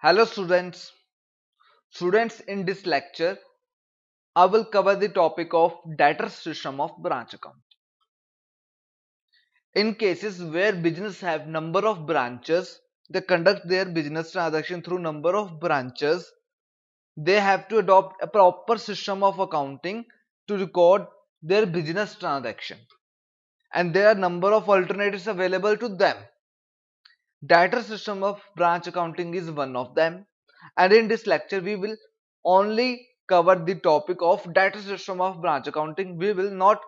Hello students. Students, in this lecture, I will cover the topic of debtor system of branch account. In cases where business have number of branches, they conduct their business transaction through number of branches, they have to adopt a proper system of accounting to record their business transaction. And there are number of alternatives available to them. Debtor system of branch accounting is one of them, and in this lecture we will only cover the topic of debtor system of branch accounting. We will not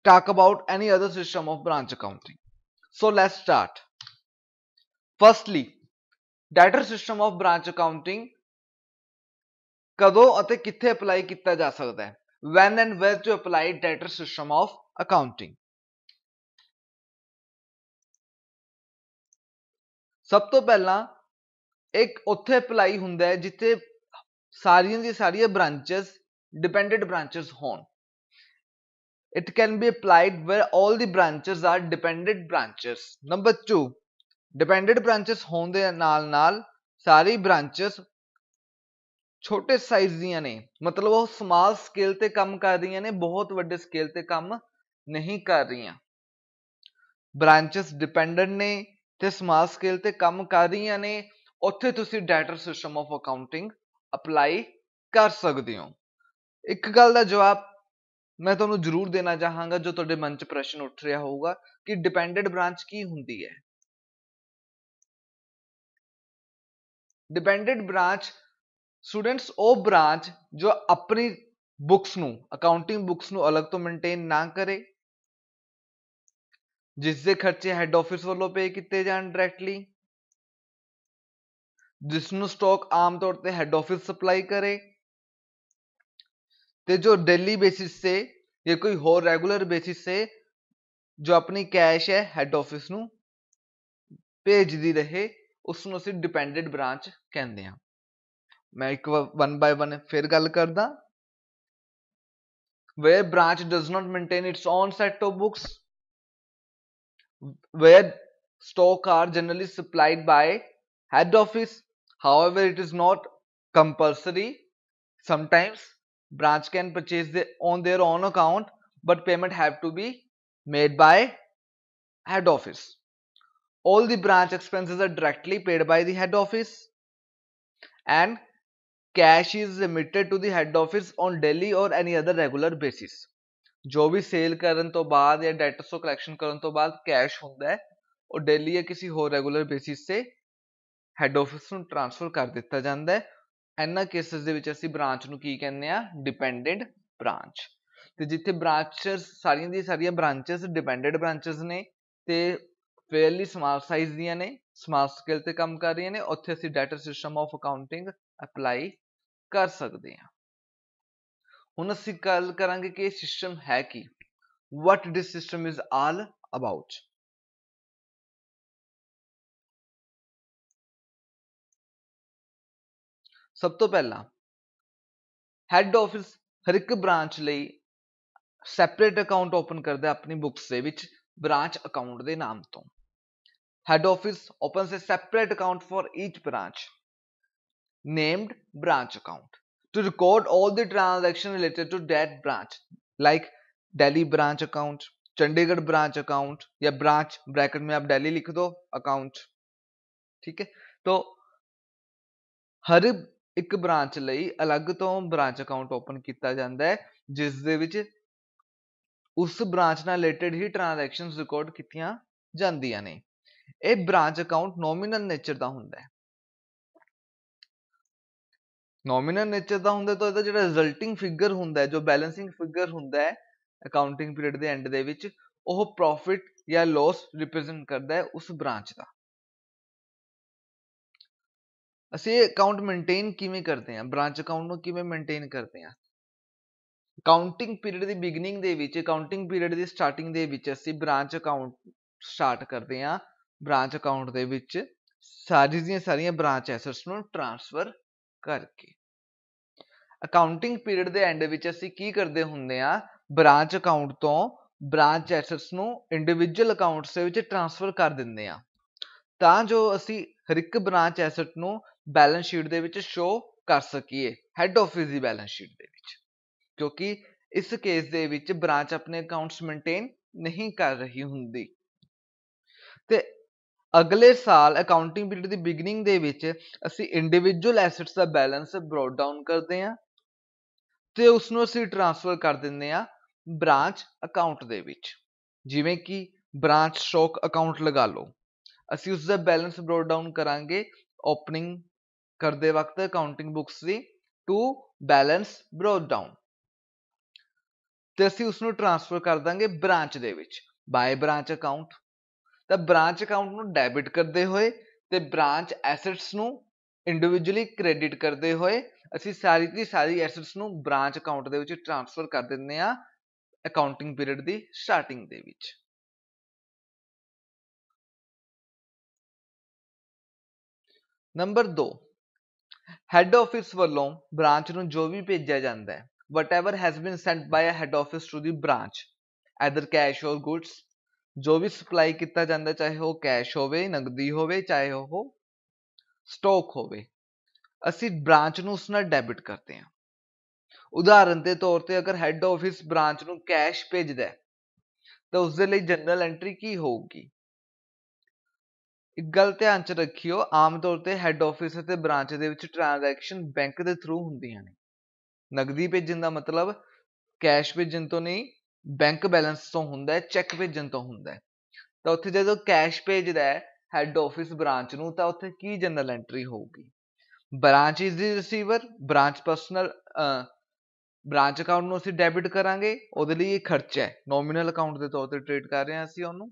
talk about any other system of branch accounting. So let's start. Firstly, debtor system of branch accounting ਕਦੋਂ ਅਤੇ ਕਿੱਥੇ apply ਕੀਤਾ ਜਾ ਸਕਦਾ ਹੈ? When and where to apply debtor system of accounting? ਸਭ ਤੋਂ ਪਹਿਲਾਂ ਇੱਕ ਉੱਥੇ ਅਪਲਾਈ ਹੁੰਦਾ ਹੈ ਜਿੱਥੇ ਸਾਰੀਆਂ ਦੀਆਂ ਸਾਰੀਆਂ branches dependent branches ਹੋਣ. It can be applied where all the branches are dependent branches. Number 2, dependent branches ਹੋਣ ਦੇ ਨਾਲ ਸਾਰੀ branches ਛੋਟੇ ਸਾਈਜ਼ ਦੀਆਂ ਨੇ, ਮਤਲਬ ਉਹ ਸਮਾਲ ਸਕੇਲ ਤੇ ਕੰਮ ਕਰ ਰਹੀਆਂ ਨੇ, ਬਹੁਤ ਵੱਡੇ ਸਕੇਲ ਤੇ ਕੰਮ ਨਹੀਂ ਕਰ ਰਹੀਆਂ. branches dependent ਨੇ ਤੇ ਸਮਾਲ ਸਕੇਲ ਤੇ ਕੰਮ ਕਰ ਰਹੀਆਂ ਨੇ, ਉੱਥੇ ਤੁਸੀਂ ਡੈਟਰ ਸਿਸਟਮ ਆਫ ਅਕਾਊਂਟਿੰਗ ਅਪਲਾਈ ਕਰ ਸਕਦੇ ਹੋ. ਇੱਕ ਗੱਲ ਦਾ ਜਵਾਬ ਮੈਂ ਤੁਹਾਨੂੰ ਜ਼ਰੂਰ ਦੇਣਾ ਚਾਹਾਂਗਾ ਜੋ ਤੁਹਾਡੇ ਮਨ 'ਚ ਪ੍ਰਸ਼ਨ ਉੱਠ ਰਿਹਾ ਹੋਊਗਾ ਕਿ ਡਿਪੈਂਡੈਂਟ ਬ੍ਰਾਂਚ ਕੀ ਹੁੰਦੀ ਹੈ. ਡਿਪੈਂਡੈਂਟ ਬ੍ਰਾਂਚ ਸਟੂਡੈਂਟਸ ਉਹ ਬ੍ਰਾਂਚ ਜੋ ਆਪਣੀ ਬੁੱਕਸ ਨੂੰ ਅਕਾਊਂਟਿੰਗ ਬੁੱਕਸ ਨੂੰ ਅਲੱਗ ਤੋਂ ਮੇਨਟੇਨ ਨਾ ਕਰੇ, ਜਿਸ ਦੇ ਖਰਚੇ ਹੈੱਡ ਆਫਿਸ ਵੱਲੋਂ ਪੇ ਕੀਤੇ ਜਾਣ ਡਾਇਰੈਕਟਲੀ, ਜਿਸ ਨੂੰ ਸਟਾਕ ਆਮ ਤੌਰ ਤੇ ਹੈੱਡ ਆਫਿਸ ਸਪਲਾਈ ਕਰੇ, ਤੇ ਜੋ ਡੇਲੀ ਬੇਸਿਸ ਤੇ ਜਾਂ ਕੋਈ ਹੋਰ ਰੈਗੂਲਰ ਬੇਸਿਸ ਤੇ ਜੋ ਆਪਣੀ ਕੈਸ਼ ਹੈ ਹੈੱਡ ਆਫਿਸ ਨੂੰ ਭੇਜਦੀ ਰਹੇ, ਉਸ ਨੂੰ ਅਸੀਂ ਡਿਪੈਂਡੈਂਟ ਬ੍ਰਾਂਚ ਕਹਿੰਦੇ ਹਾਂ. ਮੈਂ ਇੱਕ ਵਨ ਬਾਏ ਵਨ ਫਿਰ ਗੱਲ ਕਰਦਾ. where branch does not maintain its own set of books, where stock are generally supplied by head office, however it is not compulsory. Sometimes branch can purchase on their own account, but payment have to be made by head office. All the branch expenses are directly paid by the head office, and cash is remitted to the head office on daily or any other regular basis. ਜੋ ਵੀ sale ਕਰਨ ਤੋਂ ਬਾਅਦ ਜਾਂ debtors ਤੋਂ collection ਕਰਨ ਤੋਂ ਬਾਅਦ cash ਹੁੰਦਾ ਹੈ, ਉਹ ਡੇਲੀ ਜਾਂ ਕਿਸੇ ਹੋਰ ਰੈਗੂਲਰ ਬੇਸਿਸ ਤੇ ਹੈੱਡ ਆਫਿਸ ਨੂੰ ਟ੍ਰਾਂਸਫਰ ਕਰ ਦਿੱਤਾ ਜਾਂਦਾ ਹੈ. ਇਹਨਾਂ ਕੇਸਿਸ ਦੇ ਵਿੱਚ ਅਸੀਂ ਬ੍ਰਾਂਚ ਨੂੰ ਕੀ ਕਹਿੰਦੇ ਆ? Dependent branch. ਤੇ ਜਿੱਥੇ ਬ੍ਰਾਂਚਸ ਸਾਰੀਆਂ ਦੀਆਂ ਸਾਰੀਆਂ ਬ੍ਰਾਂਚਸ ਡਿਪੈਂਡੈਂਟ ਬ੍ਰਾਂਚਸ ਨੇ ਤੇ ਫੇਅਰਲੀ ਸਮਾਲ ਸਾਈਜ਼ ਦੀਆਂ ਨੇ, ਸਮਾਲ ਸਕੇਲ ਤੇ ਕੰਮ ਕਰ ਰਹੀਆਂ ਨੇ, ਉੱਥੇ ਅਸੀਂ ਡੈਟਰ ਸਿਸਟਮ ਆਫ ਅਕਾਊਂਟਿੰਗ ਅਪਲਾਈ ਕਰ ਸਕਦੇ ਹਾਂ. ਹੁਣ ਅਸੀਂ ਗੱਲ ਕਰਾਂਗੇ ਕਿ ਇਹ ਸਿਸਟਮ ਹੈ ਕੀ, what this system is all about. ਸਭ ਤੋਂ ਪਹਿਲਾਂ ਹੈੱਡ ਆਫਿਸ ਹਰ ਇੱਕ ਬ੍ਰਾਂਚ ਲਈ ਸੈਪਰੇਟ ਅਕਾਊਂਟ ਓਪਨ ਕਰਦਾ ਆਪਣੀ ਬੁੱਕਸ ਦੇ ਵਿੱਚ ਬ੍ਰਾਂਚ ਅਕਾਊਂਟ ਦੇ ਨਾਮ ਤੋਂ. Head office opens a separate account for each branch named branch account to record all the transactions related to that branch, like Delhi branch account, Chandigarh branch account, या branch bracket में आप दिल्ली लिख दो account. ठीक है, तो हर एक ब्रांच ਲਈ ਅਲੱਗ ਤੋਂ ਬ੍ਰਾਂਚ ਅਕਾਊਂਟ ਓਪਨ ਕੀਤਾ ਜਾਂਦਾ ਹੈ ਜਿਸ ਦੇ ਵਿੱਚ ਉਸ ਬ੍ਰਾਂਚ ਨਾਲ ਰਿਲੇਟਡ ਹੀ ਟ੍ਰਾਂਜੈਕਸ਼ਨਸ ਰਿਕਾਰਡ ਕੀਤੀਆਂ ਜਾਂਦੀਆਂ ਨੇ. ਇਹ ਬ੍ਰਾਂਚ ਅਕਾਊਂਟ ਨੋਮੀਨਲ ਨੇਚਰ ਦਾ ਹੁੰਦਾ ਹੈ. ਨੋਮੀਨਲ ਨੇਚਰ ਦਾ ਹੁੰਦਾ ਤਾਂ ਇਹਦਾ ਜਿਹੜਾ ਰਿਜ਼ਲਟਿੰਗ ਫਿਗਰ ਹੁੰਦਾ ਹੈ, ਜੋ ਬੈਲੈਂਸਿੰਗ ਫਿਗਰ ਹੁੰਦਾ ਹੈ ਅਕਾਊਂਟਿੰਗ ਪੀਰੀਅਡ ਦੇ ਐਂਡ ਦੇ ਵਿੱਚ, ਉਹ ਪ੍ਰੋਫਿਟ ਜਾਂ ਲਾਸ ਰਿਪਰੈਜ਼ੈਂਟ ਕਰਦਾ ਹੈ ਉਸ ਬ੍ਰਾਂਚ ਦਾ. ਅਸੀਂ ਅਕਾਊਂਟ ਮੇਨਟੇਨ ਕਿਵੇਂ ਕਰਦੇ ਹਾਂ, ਬ੍ਰਾਂਚ ਅਕਾਊਂਟ ਨੂੰ ਕਿਵੇਂ ਮੇਨਟੇਨ ਕਰਦੇ ਹਾਂ? ਅਕਾਊਂਟਿੰਗ ਪੀਰੀਅਡ ਦੀ ਬਿਗਨਿੰਗ ਦੇ ਵਿੱਚ, ਅਕਾਊਂਟਿੰਗ ਪੀਰੀਅਡ ਦੀ ਸਟਾਰਟਿੰਗ ਦੇ ਵਿੱਚ ਅਸੀਂ ਬ੍ਰਾਂਚ ਅਕਾਊਂਟ ਸਟਾਰਟ ਕਰਦੇ ਹਾਂ. ਬ੍ਰਾਂਚ ਅਕਾਊਂਟ ਦੇ ਵਿੱਚ ਸਾਰੀ ਦੀਆਂ ਸਾਰੀਆਂ ਬ੍ਰਾਂਚ ਐਸੈਟਸ ਨੂੰ ਟ੍ਰਾਂਸਫਰ ਕਰਕੇ. ਅਕਾਊਂਟਿੰਗ ਪੀਰੀਅਡ ਦੇ ਐਂਡ ਵਿੱਚ ਅਸੀਂ ਕੀ ਕਰਦੇ ਹੁੰਦੇ ਆ? ਬ੍ਰਾਂਚ ਅਕਾਊਂਟ ਤੋਂ ਬ੍ਰਾਂਚ ਐਸੈਟਸ ਨੂੰ ਇੰਡੀਵਿਜੂਅਲ ਅਕਾਊਂਟਸ ਦੇ ਵਿੱਚ ਟ੍ਰਾਂਸਫਰ ਕਰ ਦਿੰਦੇ ਆ, ਤਾਂ ਜੋ ਅਸੀਂ ਹਰ ਇੱਕ ਬ੍ਰਾਂਚ ਐਸੈਟ ਨੂੰ बैलेंस शीट ਦੇ ਵਿੱਚ ਸ਼ੋ ਕਰ ਸਕੀਏ ਹੈਡ ਆਫਿਸ ਦੀ बैलेंस शीट ਦੇ ਵਿੱਚ, ਕਿਉਂਕਿ ਇਸ ਕੇਸ ਦੇ ਵਿੱਚ ਬ੍ਰਾਂਚ ਆਪਣੇ ਅਕਾਊਂਟਸ ਮੇਨਟੇਨ ਨਹੀਂ ਕਰ ਰਹੀ ਹੁੰਦੀ। ਤੇ ਅਗਲੇ ਸਾਲ ਅਕਾਊਂਟਿੰਗ ਪੀਰੀਅਡ ਦੀ ਬਿਗਨਿੰਗ ਦੇ ਵਿੱਚ ਅਸੀਂ ਇੰਡੀਵਿਜੂਅਲ ਐਸੈਟਸ ਦਾ ਬੈਲੈਂਸ ਬ੍ਰੌਟ ਡਾਊਨ ਕਰਦੇ ਹਾਂ ਤੇ ਉਸ ਨੂੰ ਅਸੀਂ ਟ੍ਰਾਂਸਫਰ ਕਰ ਦਿੰਦੇ ਹਾਂ ਬ੍ਰਾਂਚ ਅਕਾਊਂਟ ਦੇ ਵਿੱਚ। ਜਿਵੇਂ ਕਿ ਬ੍ਰਾਂਚ ਸਟਾਕ ਅਕਾਊਂਟ ਲਗਾ ਲਓ, ਅਸੀਂ ਉਸ ਦਾ ਬੈਲੈਂਸ ਬ੍ਰੌਟ ਡਾਊਨ ਕਰਾਂਗੇ ਓਪਨਿੰਗ ਕਰਦੇ ਵਕਤ accounting books the to balance brought down, ਤੇ ਅਸੀਂ ਉਸ ਨੂੰ ਟ੍ਰਾਂਸਫਰ ਕਰ ਦਾਂਗੇ ਬ੍ਰਾਂਚ ਦੇ ਵਿੱਚ ਬਾਏ ਬ੍ਰਾਂਚ ਅਕਾਊਂਟ। ਤਾਂ ਬ੍ਰਾਂਚ ਅਕਾਊਂਟ ਨੂੰ ਡੈਬਿਟ ਕਰਦੇ ਹੋਏ ਤੇ ਬ੍ਰਾਂਚ ਐਸੈਟਸ ਨੂੰ ਇੰਡੀਵਿਜੂਅਲੀ ਕ੍ਰੈਡਿਟ ਕਰਦੇ ਹੋਏ ਅਸੀਂ ਸਾਰੀ ਦੀ ਸਾਰੀ ਐਸੈਟਸ ਨੂੰ ਬ੍ਰਾਂਚ ਅਕਾਊਂਟ ਦੇ ਵਿੱਚ ਟ੍ਰਾਂਸਫਰ ਕਰ ਦਿੰਦੇ ਹਾਂ ਅਕਾਊਂਟਿੰਗ ਪੀਰੀਅਡ ਦੀ ਸਟਾਰਟਿੰਗ ਦੇ ਵਿੱਚ। ਨੰਬਰ 2, ਹੈਡ ਆਫਿਸ ਵੱਲੋਂ ਬ੍ਰਾਂਚ ਨੂੰ ਜੋ ਵੀ ਭੇਜਿਆ ਜਾਂਦਾ ਹੈ whatever has been sent by a head office to the branch either cash or goods, ਜੋ ਵੀ ਸਪਲਾਈ ਕੀਤਾ ਜਾਂਦਾ ਚਾਹੇ ਉਹ ਕੈਸ਼ ਹੋਵੇ, ਨਗਦੀ ਹੋਵੇ, ਚਾਹੇ ਉਹ ਸਟਾਕ ਹੋਵੇ, ਅਸੀਂ ਬ੍ਰਾਂਚ ਨੂੰ ਉਸ ਨਾਲ ਡੈਬਿਟ ਕਰਦੇ ਹਾਂ। ਉਦਾਹਰਨ ਦੇ ਤੌਰ ਤੇ ਅਗਰ ਹੈਡ ਆਫਿਸ ਬ੍ਰਾਂਚ ਨੂੰ ਕੈਸ਼ ਭੇਜਦਾ ਤਾਂ ਉਸ ਦੇ ਲਈ ਜਨਰਲ ਐਂਟਰੀ ਕੀ ਹੋਊਗੀ? ਇੱਕ ਗੱਲ ਧਿਆਨ ਚ ਰੱਖਿਓ, ਆਮ ਤੌਰ ਤੇ ਹੈਡ ਆਫਿਸ ਅਤੇ ਬ੍ਰਾਂਚ ਦੇ ਵਿੱਚ ਟ੍ਰਾਂਜੈਕਸ਼ਨ ਬੈਂਕ ਦੇ ਥਰੂ ਹੁੰਦੀਆਂ ਨੇ। ਨਗਦੀ ਭੇਜਣ ਦਾ ਮਤਲਬ ਕੈਸ਼ ਭੇਜਣ ਤੋਂ ਨਹੀਂ, ਬੈਂਕ ਬੈਲੈਂਸ ਤੋਂ ਹੁੰਦਾ ਹੈ, ਚੈੱਕ ਭੇਜਣ ਤੋਂ ਹੁੰਦਾ ਹੈ। ਤਾਂ ਉੱਥੇ ਜਦੋਂ ਕੈਸ਼ ਭੇਜਦਾ ਹੈ ਹੈਡ ਆਫਿਸ ਬ੍ਰਾਂਚ ਨੂੰ ਤਾਂ ਉੱਥੇ ਕੀ ਜਨਰਲ ਐਂਟਰੀ ਹੋਊਗੀ? Branch is the receiver, branch personal branch account ਨੂੰ ਅਸੀਂ ਡੈਬਿਟ ਕਰਾਂਗੇ, ਉਹਦੇ ਲਈ ਇਹ ਖਰਚਾ ਹੈ, ਨੋਮੀਨਲ ਅਕਾਊਂਟ ਦੇ ਤੌਰ ਤੇ ਟ੍ਰੀਟ ਕਰ ਰਹੇ ਹਾਂ ਅਸੀਂ ਉਹਨੂੰ।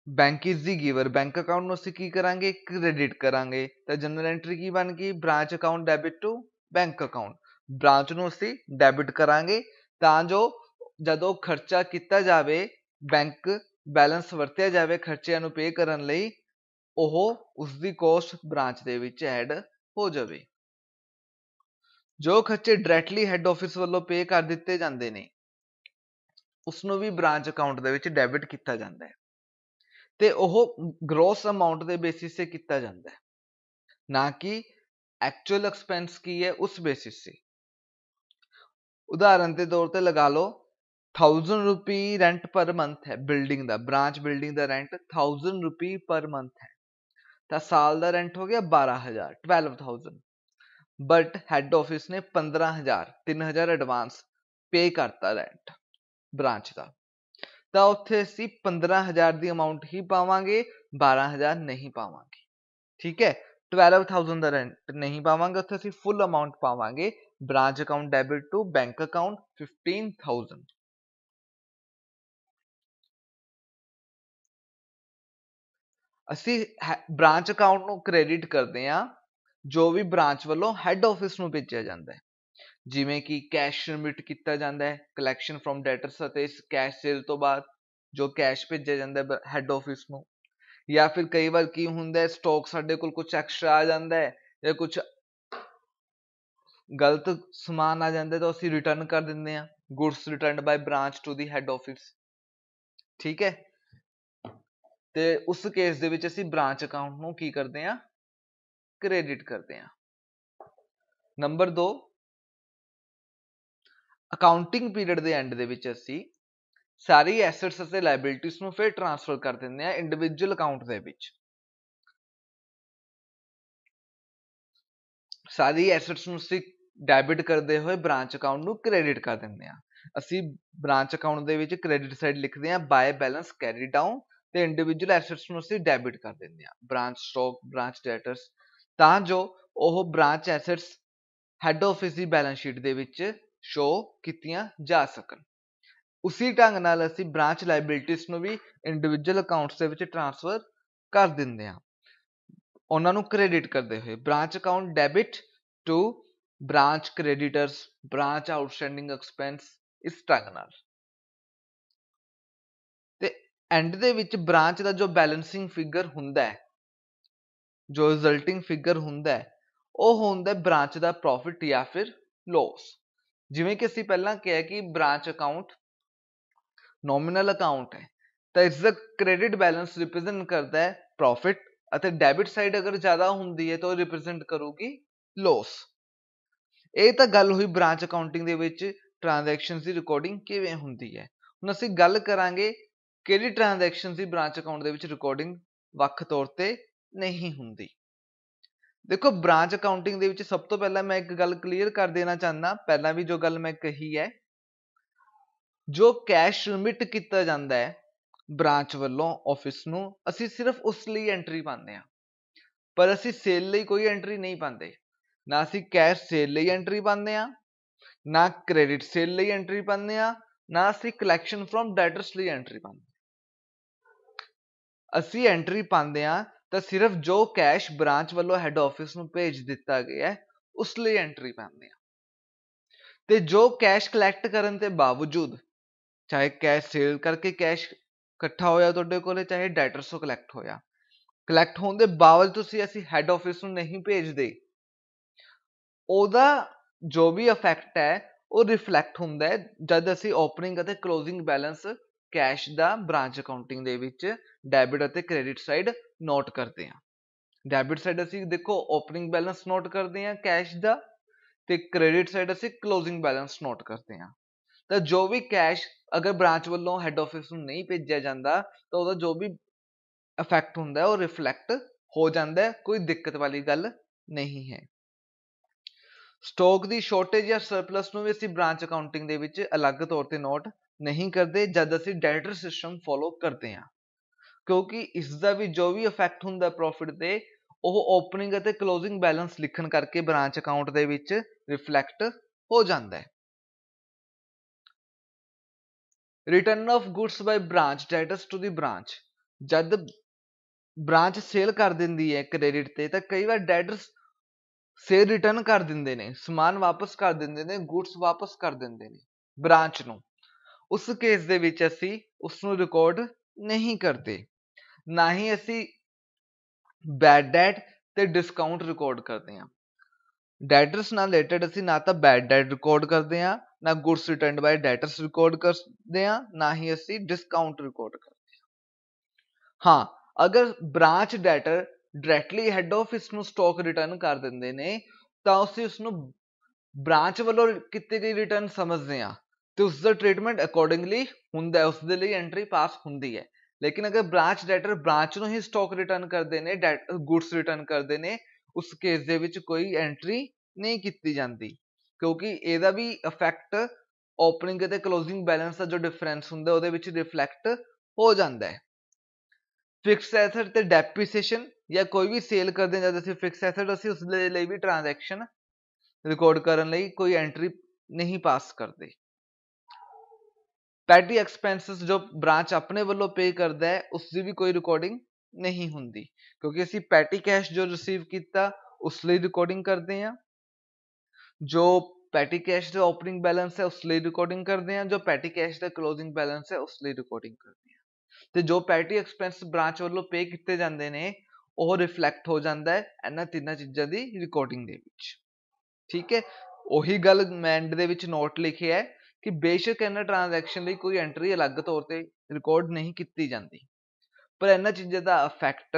Bank is the giver, bank account ਨੂੰ ਅਸੀਂ ਕੀ ਕਰਾਂਗੇ? ਕ੍ਰੈਡਿਟ ਕਰਾਂਗੇ। ਤਾਂ ਜਨਰਲ ਐਂਟਰੀ ਕੀ ਬਣ ਗਈ? Branch account debit to bank account. Branch ਨੂੰ ਅਸੀਂ ਡੈਬਿਟ ਕਰਾਂਗੇ ਤਾਂ ਜੋ ਜਦੋਂ ਖਰਚਾ ਕੀਤਾ ਜਾਵੇ, ਬੈਂਕ ਬੈਲੈਂਸ ਵਰਤਿਆ ਜਾਵੇ ਖਰਚਿਆਂ ਨੂੰ ਪੇ ਕਰਨ ਲਈ, ਉਹ ਉਸਦੀ ਕੋਸਟ ਬ੍ਰਾਂਚ ਦੇ ਵਿੱਚ ਐਡ ਹੋ ਜਾਵੇ। ਜੋ ਖਰਚੇ ਡਾਇਰੈਕਟਲੀ ਹੈਡ ਆਫਿਸ ਵੱਲੋਂ ਪੇ ਕਰ ਦਿੱਤੇ ਜਾਂਦੇ ਨੇ ਉਸ ਨੂੰ ਵੀ ਬ੍ਰਾਂਚ ਅਕਾਊਂਟ ਦੇ ਵਿੱਚ ਡੈਬਿਟ ਕੀਤਾ ਜਾਂਦਾ ਹੈ ਤੇ ਉਹ ਗ੍ਰੋਸ ਅਮਾਉਂਟ ਦੇ ਬੇਸਿਸ ਤੇ ਕੀਤਾ ਜਾਂਦਾ ਹੈ, ਨਾ ਕਿ ਐਕਚੁਅਲ ਐਕਸਪੈਂਸ ਕੀ ਹੈ ਉਸ ਬੇਸਿਸ ਤੇ। ਉਦਾਹਰਨ ਦੇ ਤੌਰ ਤੇ ਲਗਾ ਲਓ 1000 ਰੁਪੀ ਰੈਂਟ ਪਰ ਮੰਥ ਹੈ ਬਿਲਡਿੰਗ ਦਾ, ਬ੍ਰਾਂਚ ਬਿਲਡਿੰਗ ਦਾ ਰੈਂਟ 1000 ਰੁਪੀ ਪਰ ਮੰਥ ਹੈ, ਤਾਂ ਸਾਲ ਦਾ ਰੈਂਟ ਹੋ ਗਿਆ 12000 12000। ਬਟ ਹੈਡ ਆਫਿਸ ਨੇ 15000 3000 ਐਡਵਾਂਸ ਪੇ ਕਰਤਾ ਰੈਂਟ ਬ੍ਰਾਂਚ ਦਾ, ਤਾਂ ਉੱਥੇ ਅਸੀਂ 15000 ਦੀ ਅਮਾਉਂਟ ਹੀ ਪਾਵਾਂਗੇ, 12000 ਨਹੀਂ ਪਾਵਾਂਗੇ। ਠੀਕ ਹੈ, 12000 ਦਾ ਰੈਂਟ ਨਹੀਂ ਪਾਵਾਂਗੇ, ਉੱਥੇ ਅਸੀਂ ਫੁੱਲ ਅਮਾਉਂਟ ਪਾਵਾਂਗੇ branch account debit to bank account 15000। ਅਸੀਂ ਬ੍ਰਾਂਚ ਅਕਾਊਂਟ ਨੂੰ ਕ੍ਰੈਡਿਟ ਕਰਦੇ ਹਾਂ ਜੋ ਵੀ ਬ੍ਰਾਂਚ ਵੱਲੋਂ ਹੈਡ ਆਫਿਸ ਨੂੰ ਭੇਜਿਆ ਜਾਂਦਾ ਹੈ, ਜਿਵੇਂ ਕਿ ਕੈਸ਼ ਰਿਮਿਟ ਕੀਤਾ ਜਾਂਦਾ ਹੈ, ਕਲੈਕਸ਼ਨ ਫਰੋਮ ਡੈਟਰਸ ਅਤੇ ਇਸ ਕੈਸ਼ ਸੇਲ ਤੋਂ ਬਾਅਦ ਜੋ ਕੈਸ਼ ਭੇਜਿਆ ਜਾਂਦਾ ਹੈ ਹੈਡ ਆਫਿਸ ਨੂੰ, ਜਾਂ ਫਿਰ ਕਈ ਵਾਰ ਕੀ ਹੁੰਦਾ ਹੈ ਸਟਾਕ ਸਾਡੇ ਕੋਲ ਕੁਝ ਐਕਸਟਰਾ ਆ ਜਾਂਦਾ ਹੈ ਜਾਂ ਕੁਝ ਗਲਤ ਸਮਾਨ ਆ ਜਾਂਦਾ ਤਾਂ ਅਸੀਂ ਰਿਟਰਨ ਕਰ ਦਿੰਦੇ ਹਾਂ, goods returned by branch to the head office. ਠੀਕ ਹੈ, ਤੇ ਉਸ ਕੇਸ ਦੇ ਵਿੱਚ ਅਸੀਂ ਬ੍ਰਾਂਚ ਅਕਾਊਂਟ ਨੂੰ ਕੀ ਕਰਦੇ ਹਾਂ? ਕ੍ਰੈਡਿਟ ਕਰਦੇ ਹਾਂ। ਨੰਬਰ 2, ਅਕਾਊਂਟਿੰਗ ਪੀਰੀਅਡ ਦੇ ਐਂਡ ਦੇ ਵਿੱਚ ਅਸੀਂ ਸਾਰੀ ਐਸੈਟਸ ਅਤੇ ਲਾਇਬਿਲਿਟੀਜ਼ ਨੂੰ ਫਿਰ ਟ੍ਰਾਂਸਫਰ ਕਰ ਦਿੰਦੇ ਹਾਂ ਇੰਡੀਵਿਜੂਅਲ ਅਕਾਊਂਟ ਦੇ ਵਿੱਚ। ਸਾਰੀ ਐਸੈਟਸ ਨੂੰ ਅਸੀਂ ਡੈਬਿਟ ਕਰਦੇ ਹੋਏ ਬ੍ਰਾਂਚ ਅਕਾਊਂਟ ਨੂੰ ਕ੍ਰੈਡਿਟ ਕਰ ਦਿੰਦੇ ਹਾਂ। ਅਸੀਂ ਬ੍ਰਾਂਚ ਅਕਾਊਂਟ ਦੇ ਵਿੱਚ ਕ੍ਰੈਡਿਟ ਸਾਈਡ ਲਿਖਦੇ ਹਾਂ ਬਾਏ ਬੈਲੈਂਸ ਕੈਰੀ ਡਾਊਨ, ਤੇ ਇੰਡੀਵਿਜੂਅਲ ਐਸੈਟਸ ਨੂੰ ਅਸੀਂ ਡੈਬਿਟ ਕਰ ਦਿੰਦੇ ਹਾਂ ਬ੍ਰਾਂਚ ਸਟਾਕ, ਬ੍ਰਾਂਚ ਡੈਟਰਸ, ਤਾਂ ਜੋ ਉਹ ਬ੍ਰਾਂਚ ਐਸੈਟਸ ਹੈਡ ਆਫਿਸ ਦੀ ਬੈਲੈਂਸ ਸ਼ੀਟ ਦੇ ਵਿੱਚ ਸ਼ੋ ਕੀਤੀਆਂ ਜਾ ਸਕਣ। ਉਸੇ ਢੰਗ ਨਾਲ ਅਸੀਂ ਬ੍ਰਾਂਚ ਲਾਇਬਿਲਿਟੀਜ਼ ਨੂੰ ਵੀ ਇੰਡੀਵਿਜੂਅਲ ਅਕਾਊਂਟਸ ਦੇ ਵਿੱਚ ਟ੍ਰਾਂਸਫਰ ਕਰ ਦਿੰਦੇ ਹਾਂ ਉਹਨਾਂ ਨੂੰ ਕ੍ਰੈਡਿਟ ਕਰਦੇ ਹੋਏ। Branch account debit to branch creditors, branch outstanding expense, ਇਸ ਢੰਗ ਨਾਲ। ਤੇ ਐਂਡ ਦੇ ਵਿੱਚ ਬ੍ਰਾਂਚ ਦਾ ਜੋ ਬੈਲੈਂਸਿੰਗ ਫਿਗਰ ਹੁੰਦਾ ਹੈ, ਜੋ ਰਿਜ਼ਲਟਿੰਗ ਫਿਗਰ ਹੁੰਦਾ ਹੈ, ਉਹ ਹੁੰਦਾ ਬ੍ਰਾਂਚ ਦਾ ਪ੍ਰੋਫਿਟ ਜਾਂ ਫਿਰ ਲੋਸ। ਜਿਵੇਂ ਕਿ ਅਸੀਂ ਪਹਿਲਾਂ ਕਿਹਾ ਕਿ ਬ੍ਰਾਂਚ ਅਕਾਊਂਟ ਨੋਮੀਨਲ ਅਕਾਊਂਟ ਹੈ, ਤਾਂ ਇਸ ਦਾ ਕ੍ਰੈਡਿਟ ਬੈਲੈਂਸ ਰਿਪਰੈਜ਼ੈਂਟ ਕਰਦਾ ਹੈ ਪ੍ਰੋਫਿਟ ਅਤੇ ਡੈਬਿਟ ਸਾਈਡ ਅਗਰ ਜ਼ਿਆਦਾ ਹੁੰਦੀ ਹੈ ਤਾਂ ਉਹ ਰਿਪਰੈਜ਼ੈਂਟ ਕਰੂਗੀ ਲੋਸ। ਇਹ ਤਾਂ ਗੱਲ ਹੋਈ ਬ੍ਰਾਂਚ ਅਕਾਊਂਟਿੰਗ ਦੇ ਵਿੱਚ ਟ੍ਰਾਂਜੈਕਸ਼ਨਸ ਦੀ ਰਿਕਾਰਡਿੰਗ ਕਿਵੇਂ ਹੁੰਦੀ ਹੈ। ਹੁਣ ਅਸੀਂ ਗੱਲ ਕਰਾਂਗੇ ਕਿਹੜੀ ਟ੍ਰਾਂਜੈਕਸ਼ਨ ਦੀ ਬ੍ਰਾਂਚ ਅਕਾਊਂਟ ਦੇ ਵਿੱਚ ਰਿਕਾਰਡਿੰਗ ਵੱਖ ਤੌਰ ਤੇ ਨਹੀਂ ਹੁੰਦੀ। ਦੇਖੋ ਬ੍ਰਾਂਚ ਅਕਾਊਂਟਿੰਗ ਦੇ ਵਿੱਚ ਸਭ ਤੋਂ ਪਹਿਲਾਂ ਮੈਂ ਇੱਕ ਗੱਲ ਕਲੀਅਰ ਕਰ ਦੇਣਾ ਚਾਹੁੰਦਾ, ਪਹਿਲਾਂ ਵੀ ਜੋ ਗੱਲ ਮੈਂ ਕਹੀ ਹੈ, ਜੋ ਕੈਸ਼ ਰਿਮਿਟ ਕੀਤਾ ਜਾਂਦਾ ਹੈ ਬ੍ਰਾਂਚ ਵੱਲੋਂ ਆਫਿਸ ਨੂੰ, ਅਸੀਂ ਸਿਰਫ ਉਸ ਲਈ ਐਂਟਰੀ ਪਾਉਂਦੇ ਹਾਂ, ਪਰ ਅਸੀਂ ਸੇਲ ਲਈ ਕੋਈ ਐਂਟਰੀ ਨਹੀਂ ਪਾਉਂਦੇ। ਨਾ ਅਸੀਂ ਕੈਸ਼ ਸੇਲ ਲਈ ਐਂਟਰੀ ਪਾਉਂਦੇ ਹਾਂ, ਨਾ ਕ੍ਰੈਡਿਟ ਸੇਲ ਲਈ ਐਂਟਰੀ ਪਾਉਂਦੇ ਹਾਂ, ਨਾ ਅਸੀਂ ਕਲੈਕਸ਼ਨ ਫਰੋਮ ਡੈਟਰਸ ਲਈ ਐਂਟਰੀ ਪਾਉਂਦੇ ਹਾਂ। ਅਸੀਂ ਐਂਟਰੀ ਪਾਉਂਦੇ ਹਾਂ ਤਾਂ ਸਿਰਫ ਜੋ ਕੈਸ਼ ਬ੍ਰਾਂਚ ਵੱਲੋਂ ਹੈਡ ਆਫਿਸ ਨੂੰ ਭੇਜ ਦਿੱਤਾ ਗਿਆ ਹੈ ਉਸ ਲਈ ਐਂਟਰੀ ਪਾਉਂਦੇ ਹਾਂ। ਤੇ ਜੋ ਕੈਸ਼ ਕਲੈਕਟ ਕਰਨ ਦੇ ਬਾਵਜੂਦ, ਚਾਹੇ ਕੈਸ਼ ਸੇਲ ਕਰਕੇ ਕੈਸ਼ ਇਕੱਠਾ ਹੋਇਆ ਤੁਹਾਡੇ ਕੋਲੇ, ਚਾਹੇ ਡੈਟਰਸ ਤੋਂ ਕਲੈਕਟ ਹੋਇਆ, ਕਲੈਕਟ ਹੋਣ ਦੇ ਬਾਵਜੂਦ ਅਸੀਂ ਹੈਡ ਆਫਿਸ ਨੂੰ ਨਹੀਂ ਭੇਜਦੇ, ਉਹਦਾ ਜੋ ਵੀ ਇਫੈਕਟ ਹੈ ਉਹ ਰਿਫਲੈਕਟ ਹੁੰਦਾ ਹੈ ਜਦ ਅਸੀਂ ਓਪਨਿੰਗ ਅਤੇ ਕਲੋਜ਼ਿੰਗ ਬੈਲੈਂਸ ਕੈਸ਼ ਦਾ ਬ੍ਰਾਂਚ ਅਕਾਊਂਟਿੰਗ ਦੇ ਵਿੱਚ ਡੈਬਿਟ ਅਤੇ ਕ੍ਰੈਡਿਟ ਸਾਈਡ ਨੋਟ ਕਰਦੇ ਹਾਂ। ਡੈਬਿਟ ਸਾਈਡ ਅਸੀਂ ਦੇਖੋ ਓਪਨਿੰਗ ਬੈਲੈਂਸ ਨੋਟ ਕਰਦੇ ਹਾਂ ਕੈਸ਼ ਦਾ, ਤੇ ਕ੍ਰੈਡਿਟ ਸਾਈਡ ਅਸੀਂ ਕਲੋਜ਼ਿੰਗ ਬੈਲੈਂਸ ਨੋਟ ਕਰਦੇ ਹਾਂ। ਤਾਂ ਜੋ ਵੀ ਕੈਸ਼ ਅਗਰ ਬ੍ਰਾਂਚ ਵੱਲੋਂ ਹੈਡ ਆਫਿਸ ਨੂੰ ਨਹੀਂ ਭੇਜਿਆ ਜਾਂਦਾ ਤਾਂ ਉਹਦਾ ਜੋ ਵੀ ਇਫੈਕਟ ਹੁੰਦਾ ਉਹ ਰਿਫਲੈਕਟ ਹੋ ਜਾਂਦਾ, ਕੋਈ ਦਿੱਕਤ ਵਾਲੀ ਗੱਲ ਨਹੀਂ ਹੈ। ਸਟਾਕ ਦੀ ਸ਼ਾਰਟੇਜ ਜਾਂ ਸਰਪਲਸ ਨੂੰ ਵੀ ਅਸੀਂ ਬ੍ਰਾਂਚ ਅਕਾਊਂਟਿੰਗ ਦੇ ਵਿੱਚ ਅਲੱਗ ਤੌਰ ਤੇ ਨੋਟ ਨਹੀਂ ਕਰਦੇ ਜਦ ਅਸੀਂ ਡੈਟਰ ਸਿਸਟਮ ਫੋਲੋ ਕਰਦੇ ਹਾਂ, ਕਿਉਂਕਿ ਇਸ ਦਾ ਵੀ ਜੋ ਵੀ ਇਫੈਕਟ ਹੁੰਦਾ ਪ੍ਰੋਫਿਟ ਤੇ ਉਹ ਓਪਨਿੰਗ ਅਤੇ ਕਲੋਜ਼ਿੰਗ ਬੈਲੈਂਸ ਲਿਖਣ ਕਰਕੇ ਬ੍ਰਾਂਚ ਅਕਾਊਂਟ ਦੇ ਵਿੱਚ ਰਿਫਲੈਕਟ ਹੋ ਜਾਂਦਾ ਹੈ। Return of goods by branch debtors to the branch, ਜਦ ਬ੍ਰਾਂਚ ਸੇਲ ਕਰ ਦਿੰਦੀ ਹੈ ਕ੍ਰੈਡਿਟ ਤੇ ਤਾਂ ਕਈ ਵਾਰ ਡੈਟਰਸ ਸੇਲ ਰਿਟਰਨ ਕਰ ਦਿੰਦੇ ਨੇ, ਸਮਾਨ ਵਾਪਸ ਕਰ ਦਿੰਦੇ ਨੇ, ਗੁੱਡਸ ਵਾਪਸ ਕਰ ਦਿੰਦੇ ਨੇ ਬ੍ਰਾਂਚ ਨੂੰ। ਉਸ ਕੇਸ ਦੇ ਵਿੱਚ ਅਸੀਂ ਉਸ ਨੂੰ ਰਿਕਾਰਡ ਨਹੀਂ ਕਰਦੇ। ਨਾ ਹੀ ਅਸੀਂ ਬੈਡ ਡੈਟ ਤੇ ਡਿਸਕਾਊਂਟ ਰਿਕਾਰਡ ਕਰਦੇ ਹਾਂ। ਡੈਟਰਸ ਨਾਲ ਰਿਲੇਟਡ ਅਸੀਂ ਨਾ ਤਾਂ ਬੈਡ ਡੈਟ ਰਿਕਾਰਡ ਕਰਦੇ ਹਾਂ, ਨਾ ਗੁੱਡਸ ਰਿਟਰਨਡ ਬਾਈ ਡੈਟਰਸ ਰਿਕਾਰਡ ਕਰਦੇ ਹਾਂ, ਨਾ ਹੀ ਅਸੀਂ ਡਿਸਕਾਊਂਟ ਰਿਕਾਰਡ ਕਰਦੇ ਹਾਂ। ਹਾਂ, ਅਗਰ ਬ੍ਰਾਂਚ ਡੈਟਰ ਡਾਇਰੈਕਟਲੀ ਹੈਡ ਆਫਿਸ ਨੂੰ ਸਟਾਕ ਰਿਟਰਨ ਕਰ ਦਿੰਦੇ ਨੇ ਤਾਂ ਅਸੀਂ ਉਸਨੂੰ ਬ੍ਰਾਂਚ ਵੱਲੋਂ ਕੀਤੀ ਗਈ ਰਿਟਰਨ ਸਮਝਦੇ ਹਾਂ ਤੇ ਉਸ ਦਾ ਟ੍ਰੀਟਮੈਂਟ ਅਕੋਰਡਿੰਗਲੀ ਹੁੰਦਾ, ਉਸ ਦੇ ਲਈ ਐਂਟਰੀ ਪਾਸ ਹੁੰਦੀ ਹੈ। ਲੇਕਿਨ ਅਗਰ ਬ੍ਰਾਂਚ ਡੈਟਰ ਬ੍ਰਾਂਚ ਨੂੰ ਹੀ ਸਟਾਕ ਰਿਟਰਨ ਕਰਦੇ ਨੇ, ਗੁੱਡਸ ਰਿਟਰਨ ਕਰਦੇ ਨੇ, ਉਸ ਕੇਸ ਦੇ ਵਿੱਚ ਕੋਈ ਐਂਟਰੀ ਨਹੀਂ ਕੀਤੀ ਜਾਂਦੀ, ਕਿਉਂਕਿ ਇਹਦਾ ਵੀ ਇਫੈਕਟ ਓਪਨਿੰਗ ਅਤੇ ਕਲੋਜ਼ਿੰਗ ਬੈਲੈਂਸ ਦਾ ਜੋ ਡਿਫਰੈਂਸ ਹੁੰਦਾ ਉਹਦੇ ਵਿੱਚ ਰਿਫਲੈਕਟ ਹੋ ਜਾਂਦਾ ਹੈ। ਫਿਕਸਡ ਐਸਟ ਤੇ ਡੈਪਰੀਸੀਏਸ਼ਨ ਜਾਂ ਕੋਈ ਵੀ ਸੇਲ ਕਰਦੇ ਜਦ ਅਸੀਂ ਫਿਕਸਡ ਐਸਟ, ਅਸੀਂ ਉਸ ਦੇ ਲਈ ਵੀ ਟ੍ਰਾਂਜੈਕਸ਼ਨ ਰਿਕਾਰਡ ਕਰਨ ਲਈ ਕੋਈ ਐਂਟਰੀ ਨਹੀਂ ਪਾਸ ਕਰਦੇ। ਪੈਟੀ ਐਕਸਪੈਂਸਸ ਜੋ ਬ੍ਰਾਂਚ ਆਪਣੇ ਵੱਲੋਂ ਪੇ ਕਰਦਾ ਹੈ ਉਸ ਦੀ ਵੀ ਕੋਈ ਰਿਕਾਰਡਿੰਗ ਨਹੀਂ ਹੁੰਦੀ, ਕਿਉਂਕਿ ਅਸੀਂ ਪੈਟੀ ਕੈਸ਼ ਜੋ ਰਿਸੀਵ ਕੀਤਾ ਉਸ ਲਈ ਰਿਕਾਰਡਿੰਗ ਕਰਦੇ ਹਾਂ, ਜੋ ਪੈਟੀ ਕੈਸ਼ ਦਾ ਓਪਨਿੰਗ ਬੈਲੈਂਸ ਹੈ ਉਸ ਲਈ ਰਿਕਾਰਡਿੰਗ ਕਰਦੇ ਹਾਂ, ਜੋ ਪੈਟੀ ਕੈਸ਼ ਦਾ ਕਲੋਜ਼ਿੰਗ ਬੈਲੈਂਸ ਹੈ ਉਸ ਲਈ ਰਿਕਾਰਡਿੰਗ ਕਰਦੇ ਹਾਂ। ਤੇ ਜੋ ਪੈਟੀ ਐਕਸਪੈਂਸ ਬ੍ਰਾਂਚ ਵੱਲੋਂ ਪੇ ਕੀਤੇ ਜਾਂਦੇ ਨੇ ਉਹ ਰਿਫਲੈਕਟ ਹੋ ਜਾਂਦਾ ਹੈ ਇਹਨਾਂ ਤਿੰਨਾਂ ਚੀਜ਼ਾਂ ਦੀ ਰਿਕਾਰਡਿੰਗ ਦੇ ਵਿੱਚ। ਠੀਕ ਹੈ, ਉਹੀ ਗੱਲ ਮੈਂ ਐਂਡ ਦੇ ਵਿੱਚ ਨੋਟ ਲਿਖਿਆ ਹੈ ਕਿ ਬੇਸ਼ੱਕ ਇਹਨਾਂ ਟ੍ਰਾਂਜੈਕਸ਼ਨ ਲਈ ਕੋਈ ਐਂਟਰੀ ਅਲੱਗ ਤੌਰ ਤੇ ਰਿਕਾਰਡ ਨਹੀਂ ਕੀਤੀ ਜਾਂਦੀ, ਪਰ ਇਹਨਾਂ ਚੀਜ਼ਾਂ ਦਾ ਇਫੈਕਟ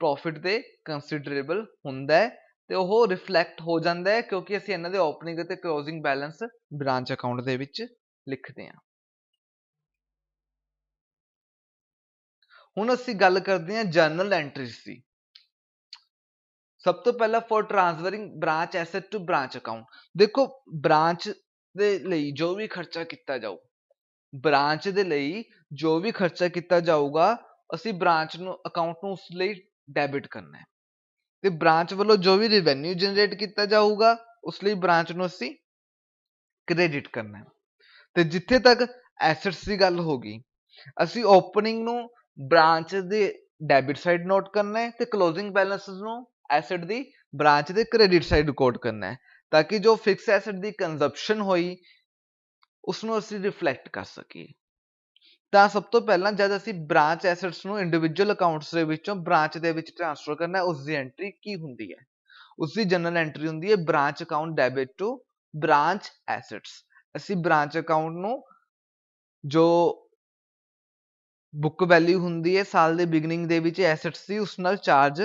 ਪ੍ਰੋਫਿਟ ਤੇ ਕੰਸੀਡਰੇਬਲ ਹੁੰਦਾ ਹੈ ਤੇ ਉਹ ਰਿਫਲੈਕਟ ਹੋ ਜਾਂਦਾ ਹੈ ਕਿਉਂਕਿ ਅਸੀਂ ਇਹਨਾਂ ਦੇ ਓਪਨਿੰਗ ਅਤੇ ਕਲੋਜ਼ਿੰਗ ਬੈਲੈਂਸ ਬ੍ਰਾਂਚ ਅਕਾਊਂਟ ਦੇ ਵਿੱਚ ਲਿਖਦੇ ਹਾਂ। ਹੁਣ ਅਸੀਂ ਗੱਲ ਕਰਦੇ ਹਾਂ ਜਰਨਲ ਐਂਟਰੀਜ਼ ਦੀ। ਸਭ ਤੋਂ ਪਹਿਲਾਂ for transferring branch asset to branch account, ਦੇਖੋ ਬ੍ਰਾਂਚ ਦੇ ਲਈ ਜੋ ਵੀ ਖਰਚਾ ਕੀਤਾ ਜਾਊ, ਬ੍ਰਾਂਚ ਦੇ ਲਈ ਜੋ ਵੀ ਖਰਚਾ ਕੀਤਾ ਜਾਊਗਾ ਅਸੀਂ ਬ੍ਰਾਂਚ ਨੂੰ ਅਕਾਊਂਟ ਨੂੰ ਉਸ ਲਈ ਡੈਬਿਟ ਕਰਨਾ ਹੈ, ਤੇ ਬ੍ਰਾਂਚ ਵੱਲੋਂ ਜੋ ਵੀ ਰੈਵਨਿਊ ਜਨਰੇਟ ਕੀਤਾ ਜਾਊਗਾ ਉਸ ਲਈ ਬ੍ਰਾਂਚ ਨੂੰ ਅਸੀਂ ਕ੍ਰੈਡਿਟ ਕਰਨਾ ਹੈ। ਤੇ ਜਿੱਥੇ ਤੱਕ ਐਸੈਟਸ ਦੀ ਗੱਲ ਹੋ ਗਈ, ਅਸੀਂ ਓਪਨਿੰਗ ਨੂੰ ਬ੍ਰਾਂਚ ਦੇ ਡੈਬਿਟ ਸਾਈਡ ਨੋਟ ਕਰਨਾ ਹੈ ਤੇ ਕਲੋਜ਼ਿੰਗ ਬੈਲੈਂਸ ਨੂੰ ਐਸੈਟ ਦੀ ਬ੍ਰਾਂਚ ਦੇ ਕ੍ਰੈਡਿਟ ਸਾਈਡ ਰਿਕਾਰਡ ਕਰਨਾ ਹੈ, ਤਾਂ ਕਿ ਜੋ ਫਿਕਸ ਐਸੈਟ ਦੀ ਕੰਜ਼ੰਪਸ਼ਨ ਹੋਈ ਉਸ ਨੂੰ ਅਸੀਂ ਰਿਫਲੈਕਟ ਕਰ ਸਕੀਏ। ਤਾਂ ਸਭ ਤੋਂ ਪਹਿਲਾਂ ਜਦ ਅਸੀਂ ਬ੍ਰਾਂਚ ਐਸੈਟਸ ਨੂੰ ਇੰਡੀਵਿਜੂਅਲ ਅਕਾਊਂਟਸ ਦੇ ਵਿੱਚੋਂ ਬ੍ਰਾਂਚ ਦੇ ਵਿੱਚ ਟ੍ਰਾਂਸਫਰ ਕਰਨਾ, ਉਸ ਦੀ ਐਂਟਰੀ ਕੀ ਹੁੰਦੀ ਹੈ? ਉਸ ਦੀ ਜਨਰਲ ਐਂਟਰੀ ਹੁੰਦੀ ਹੈ branch account debit to branch assets. ਅਸੀਂ ਬ੍ਰਾਂਚ ਅਕਾਊਂਟ ਨੂੰ ਜੋ ਬੁੱਕ ਵੈਲਿਊ ਹੁੰਦੀ ਹੈ ਸਾਲ ਦੇ ਬਿਗਨਿੰਗ ਦੇ ਵਿੱਚ ਐਸੈਟਸ ਦੀ, ਉਸ ਨਾਲ ਚਾਰਜ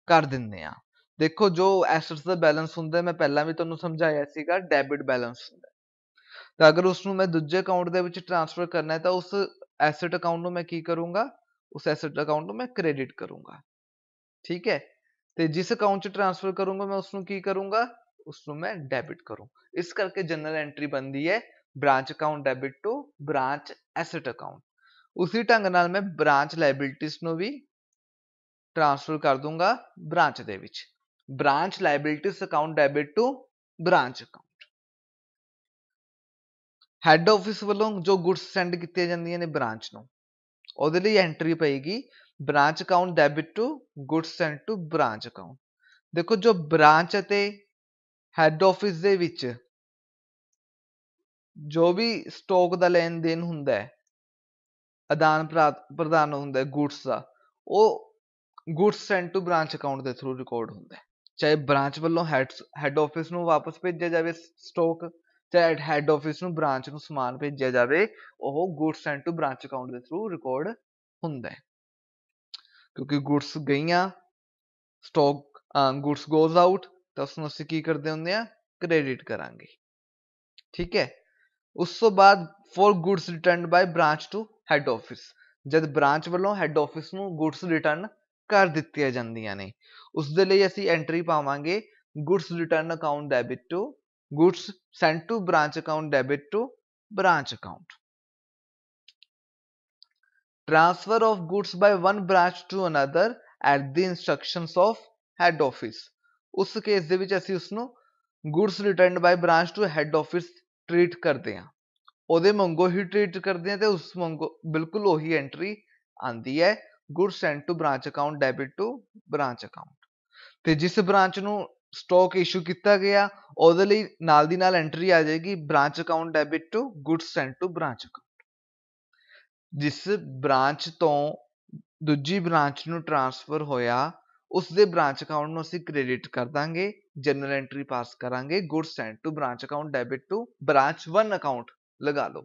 ਕਰ ਦਿੰਦੇ ਆ। ਦੇਖੋ ਜੋ ਐਸੈਟਸ ਦਾ ਬੈਲੈਂਸ ਹੁੰਦਾ, ਮੈਂ ਪਹਿਲਾਂ ਵੀ ਤੁਹਾਨੂੰ ਸਮਝਾਇਆ ਸੀਗਾ, ਡੈਬਿਟ ਬੈਲੈਂਸ ਹੁੰਦਾ। ਤਾਂ ਅਗਰ ਉਸਨੂੰ ਮੈਂ ਦੂਜੇ ਅਕਾਊਂਟ ਦੇ ਵਿੱਚ ਟ੍ਰਾਂਸਫਰ ਕਰਨਾ ਹੈ ਤਾਂ ਉਸ ਐਸੈਟ ਅਕਾਊਂਟ ਨੂੰ ਮੈਂ ਕੀ ਕਰੂੰਗਾ, ਉਸ ਐਸੈਟ ਅਕਾਊਂਟ ਨੂੰ ਮੈਂ ਕ੍ਰੈਡਿਟ ਕਰੂੰਗਾ। ਠੀਕ ਹੈ, ਤੇ ਜਿਸ ਅਕਾਊਂਟ 'ਚ ਟ੍ਰਾਂਸਫਰ ਕਰੂੰਗਾ ਮੈਂ ਉਸਨੂੰ ਕੀ ਕਰੂੰਗਾ, ਉਸਨੂੰ ਮੈਂ ਡੈਬਿਟ ਕਰੂੰ। ਇਸ ਕਰਕੇ ਜਨਰਲ ਐਂਟਰੀ ਬਣਦੀ ਹੈ branch account debit to branch asset account. ਉਸੇ ਢੰਗ ਨਾਲ ਮੈਂ ਬ੍ਰਾਂਚ ਲਾਇਬਿਲਿਟੀਜ਼ ਨੂੰ ਵੀ ਟ੍ਰਾਂਸਫਰ ਕਰ ਦੂੰਗਾ ਬ੍ਰਾਂਚ ਦੇ ਵਿੱਚ। Branch liabilities account debit to branch account. Head office ਵੱਲੋਂ ਜੋ ਗੁੱਡਸ ਸੈਂਡ ਕੀਤੀਆਂ ਜਾਂਦੀਆਂ ਨੇ ਬ੍ਰਾਂਚ ਨੂੰ, ਉਹਦੇ ਲਈ ਐਂਟਰੀ ਪਏਗੀ branch account debit to goods send to branch account. ਦੇਖੋ ਜੋ ਬ੍ਰਾਂਚ ਅਤੇ ਹੈਡ ਆਫਿਸ ਦੇ ਵਿੱਚ ਜੋ ਵੀ ਸਟਾਕ ਦਾ ਲੈਣ ਦੇਣ ਹੁੰਦਾ ਹੈ, ਆਦਾਨ ਪ੍ਰਦਾਨ ਹੁੰਦਾ ਹੈ ਗੁੱਡਸ ਦਾ, ਉਹ goods send to branch account ਦੇ ਥਰੂ ਰਿਕਾਰਡ ਹੁੰਦਾ ਹੈ। ਚਾਹੇ ਬ੍ਰਾਂਚ ਵੱਲੋਂ ਹੈਡ ਆਫਿਸ ਨੂੰ ਵਾਪਸ ਭੇਜਿਆ ਜਾਵੇ ਸਟਾਕ, ਚਾਹੇ ਹੈਡ ਆਫਿਸ ਨੂੰ ਬ੍ਰਾਂਚ ਨੂੰ ਸਮਾਨ ਭੇਜਿਆ ਜਾਵੇ, ਉਹ goods send to branch account ਦੇ ਥਰੂ ਰਿਕਾਰਡ ਹੁੰਦਾ ਹੈ। ਕਿਉਂਕਿ ਗੁੱਡਸ ਗਈਆਂ, ਸਟਾਕ ਗੁੱਡਸ ਗੋਜ਼ ਆਊਟ, ਤਾਂ ਉਸਨੂੰ ਅਸੀਂ ਕੀ ਕਰਦੇ ਹੁੰਦੇ ਆ, ਕ੍ਰੈਡਿਟ ਕਰਾਂਗੇ। ਠੀਕ ਹੈ, ਉਸ ਤੋਂ ਬਾਅਦ for goods returned by branch to head office, ਜਦ ਬ੍ਰਾਂਚ ਵੱਲੋਂ ਹੈਡ ਆਫਿਸ ਨੂੰ ਗੁੱਡਸ ਰਿਟਰਨ ਕਰ ਦਿੱਤੀਆਂ ਜਾਂਦੀਆਂ ਨੇ, ਉਸ ਦੇ ਲਈ ਅਸੀਂ ਐਂਟਰੀ ਪਾਵਾਂਗੇ goods return account debit to goods sent to branch account debit to branch account. Transfer of goods by one branch to another at the instructions of head office। ਉਸ ਕੇਸ ਦੇ ਵਿੱਚ ਅਸੀਂ ਉਸਨੂੰ goods returned by branch to head office treat ਕਰਦੇ ਹਾਂ, ਉਹਦੇ ਵਾਂਗੂ ਹੀ treat ਕਰਦੇ ਹਾਂ, ਤੇ ਉਸ ਵਾਂਗੂ ਬਿਲਕੁਲ ਉਹੀ ਐਂਟਰੀ ਆਉਂਦੀ ਹੈ goods sent to branch account debit to branch account। ਤੇ ਜਿਸ ਬ੍ਰਾਂਚ ਨੂੰ ਸਟਾਕ ਇਸ਼ੂ ਕੀਤਾ ਗਿਆ, ਉਹਦੇ ਲਈ ਨਾਲ ਦੀ ਨਾਲ ਐਂਟਰੀ ਆ ਜਾਏਗੀ branch account debit to goods sent to branch account। ਜਿਸ ਬ੍ਰਾਂਚ ਤੋਂ ਦੂਜੀ ਬ੍ਰਾਂਚ ਨੂੰ ਟ੍ਰਾਂਸਫਰ ਹੋਇਆ, ਉਸ ਦੇ ਬ੍ਰਾਂਚ ਅਕਾਊਂਟ ਨੂੰ ਅਸੀਂ ਕ੍ਰੈਡਿਟ ਕਰ ਦਾਂਗੇ, ਜਨਰਲ ਐਂਟਰੀ ਪਾਸ ਕਰਾਂਗੇ goods sent to branch account debit to branch 1 account ਲਗਾ ਲਓ।